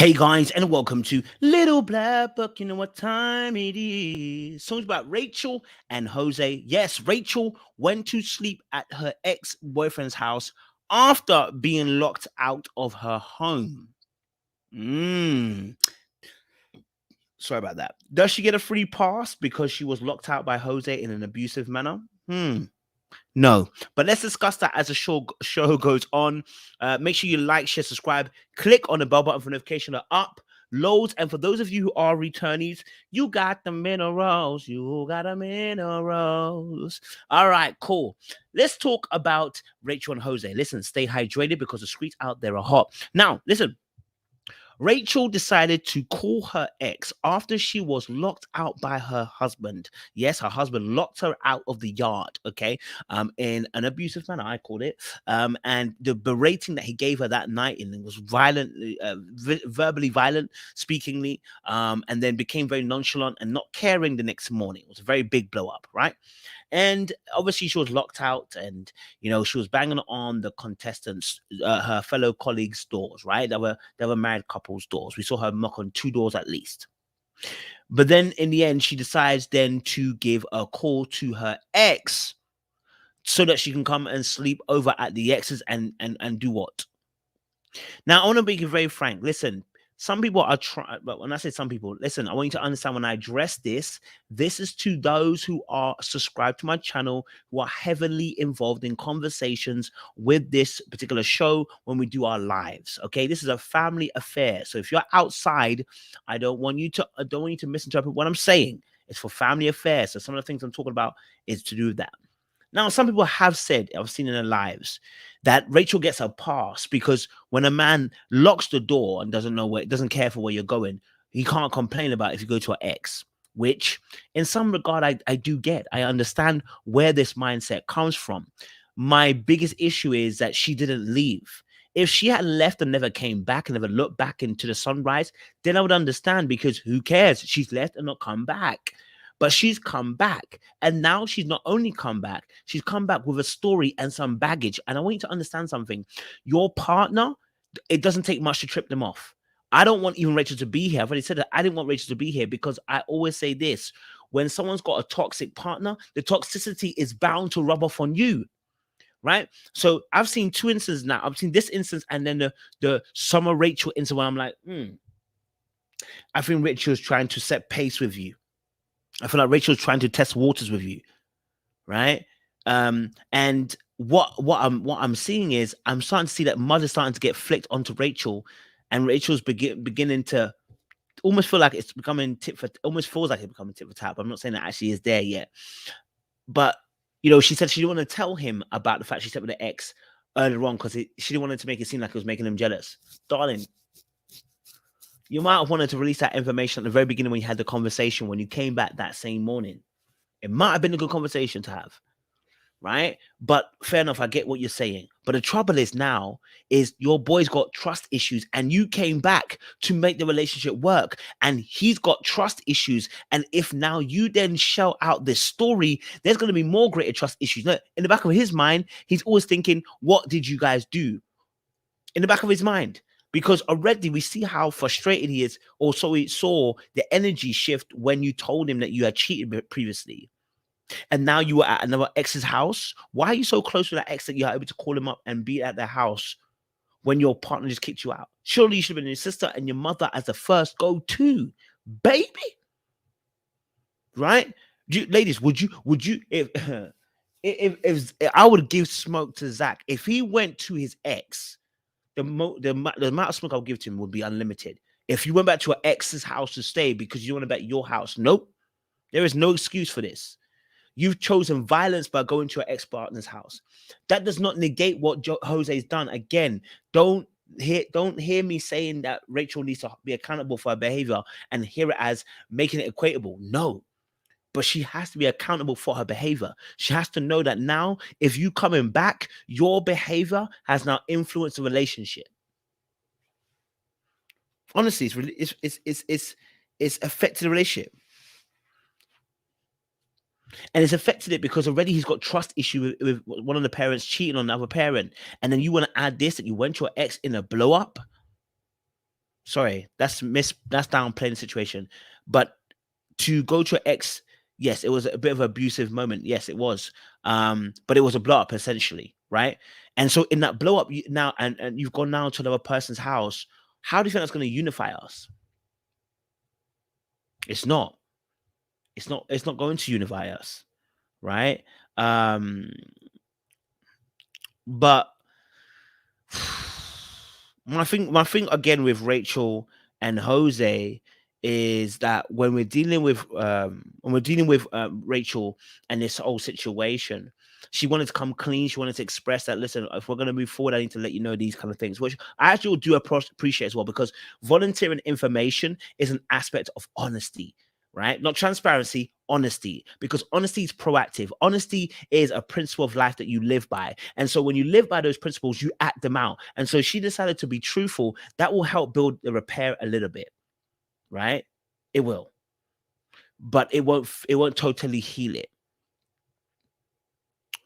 Hey guys, and welcome to Little Black Book. You know what time it is? Songs about Rachel and Jose. Yes, Rachel went to sleep at her ex-boyfriend's house after being locked out of her home. Mm, sorry about that. Does she get a free pass because she was locked out by Jose in an abusive manner? No, but let's discuss that as the show goes on. Make sure you like, share, subscribe, click on the bell button for notification are up, loads. And for those of you who are returnees, you got the minerals. You got the minerals. All right, cool. Let's talk about Rachel and Jose. Listen, stay hydrated because the streets out there are hot. Now, listen. Rachel decided to call her ex after she was locked out by her husband. Yes, her husband locked her out of the yard, okay, in an abusive manner, I called it. And the berating that he gave her that night and it was violently, verbally violent, speakingly, and then became very nonchalant and not caring the next morning. It was a very big blow up, right? And obviously, she was locked out, and she was banging on the contestants, her fellow colleagues' doors. Right, there were married couples' doors. We saw her knock on 2 doors at least. But then, in the end, she decides then to give a call to her ex so that she can come and sleep over at the exes and do what? Now, I want to be very frank. Listen, some people are trying, but when I say some people, listen, I want you to understand when I address this, this is to those who are subscribed to my channel, who are heavily involved in conversations with this particular show when we do our lives. Okay, this is a family affair. So if you're outside, I don't want you to misinterpret what I'm saying. It's for family affairs. So some of the things I'm talking about is to do with that. Now, some people have said, I've seen in their lives, that Rachel gets a pass because when a man locks the door and doesn't care for where you're going, he can't complain about if you go to an ex, which in some regard I do get. I understand where this mindset comes from. My biggest issue is that she didn't leave. If she had left and never came back and never looked back into the sunrise, then I would understand because who cares? She's left and not come back. But she's come back. And now she's not only come back, she's come back with a story and some baggage. And I want you to understand something. Your partner, it doesn't take much to trip them off. I don't want even Rachel to be here. I've already said that I didn't want Rachel to be here because I always say this. When someone's got a toxic partner, the toxicity is bound to rub off on you. Right? So I've seen 2 instances now. I've seen this instance and then the Summer Rachel instance where I'm like, I think Rachel's trying to set pace with you. I feel like Rachel's trying to test waters with you, right? And what I'm seeing is I'm starting to see that mud is starting to get flicked onto Rachel, and Rachel's beginning to almost feel like it's becoming almost feels like it's becoming tit for tat. I'm not saying that actually is there yet, but she said she didn't want to tell him about the fact she slept with the ex earlier on because she didn't want it to make it seem like it was making him jealous, darling. You might have wanted to release that information at the very beginning when you had the conversation, when you came back that same morning. It might have been a good conversation to have, right? But fair enough, I get what you're saying. But the trouble is now is your boy's got trust issues and you came back to make the relationship work and he's got trust issues. And if now you then shell out this story, there's going to be more greater trust issues. Now, in the back of his mind, he's always thinking, what did you guys do? In the back of his mind. Because already we see how frustrated he is. Also, we saw the energy shift when you told him that you had cheated previously. And now you were at another ex's house. Why are you so close with that ex that you're able to call him up and be at their house when your partner just kicked you out? Surely you should have been your sister and your mother as the first go-to, baby. Right? Ladies, would you, if I would give smoke to Zach, if he went to his ex, the amount of smoke I'll give to him would be unlimited. If you went back to an ex's house to stay because you want to bet your house, nope. There is no excuse for this. You've chosen violence by going to your ex-partner's house. That does not negate what Jose's done. Again, don't hear me saying that Rachel needs to be accountable for her behavior and hear it as making it equatable. No. But she has to be accountable for her behavior. She has to know that now, if you coming back, your behavior has now influenced the relationship. Honestly, it's affected the relationship. And it's affected it because already he's got trust issue with one of the parents cheating on the other parent. And then you want to add this, that you went to your ex in a blow up. Sorry, that's downplaying the situation. But to go to an ex, yes, it was a bit of an abusive moment. Yes, it was. But it was a blow up essentially, right? And so in that blow up now, and you've gone now to another person's house. How do you think that's going to unify us? It's not. It's not. It's not going to unify us, right? Um, but my thing again with Rachel and Jose is that when we're dealing with Rachel and this whole situation, she wanted to come clean. She wanted to express that, listen, if we're going to move forward, I need to let you know these kind of things, which I actually do appreciate as well, because volunteering information is an aspect of honesty, right? Not transparency, honesty, because honesty is proactive. Honesty is a principle of life that you live by. And so when you live by those principles, you act them out. And so she decided to be truthful. That will help build the repair a little bit, right? It will. But it won't totally heal it.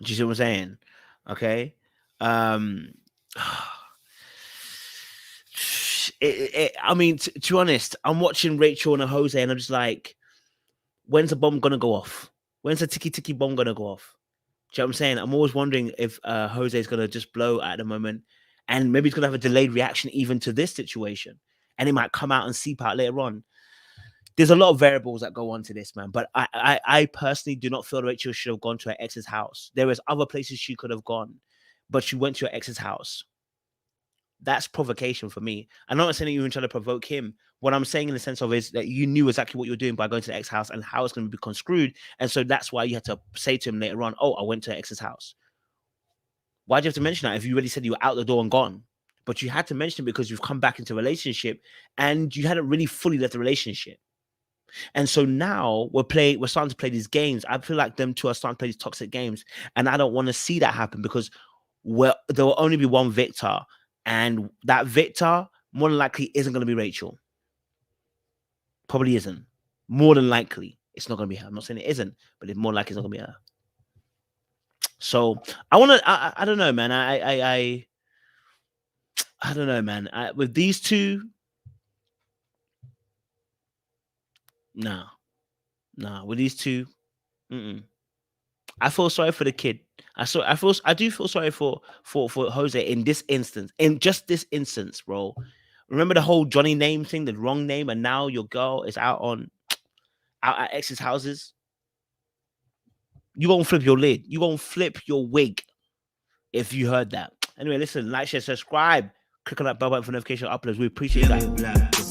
Do you see what I'm saying? Okay. Um I mean, to be honest, I'm watching Rachel and Jose, and I'm just like, when's the bomb gonna go off? When's the ticky bomb gonna go off? Do you know what I'm saying? I'm always wondering if Jose is gonna just blow at the moment, and maybe he's gonna have a delayed reaction even to this situation, and it might come out and seep out later on. There's a lot of variables that go on to this, man. But I personally do not feel Rachel should have gone to her ex's house. There is other places she could have gone, but she went to her ex's house. That's provocation for me. I'm not saying that you were trying to provoke him. What I'm saying in the sense of is that you knew exactly what you were doing by going to the ex house and how it's going to be construed. And so that's why you had to say to him later on, oh, I went to ex's house. Why'd you have to mention that if you already said you were out the door and gone? But you had to mention it because you've come back into a relationship and you hadn't really fully left the relationship. And so now we're starting to play these games. I feel like them two are starting to play these toxic games. And I don't want to see that happen, because there will only be one victor. And that victor, more than likely, isn't going to be Rachel. Probably isn't. More than likely, it's not going to be her. I'm not saying it isn't, but it's more likely it's not going to be her. So I want to. I don't know, man. I don't know, man. With these two, no. With these two, I feel sorry for the kid. I do feel sorry for Jose in this instance. In just this instance, bro. Remember the whole Johnny name thing, the wrong name, and now your girl is out at ex's houses. You won't flip your lid. You won't flip your wig if you heard that. Anyway, listen, like, share, subscribe. Click on that bell button for notification uploads. We appreciate that.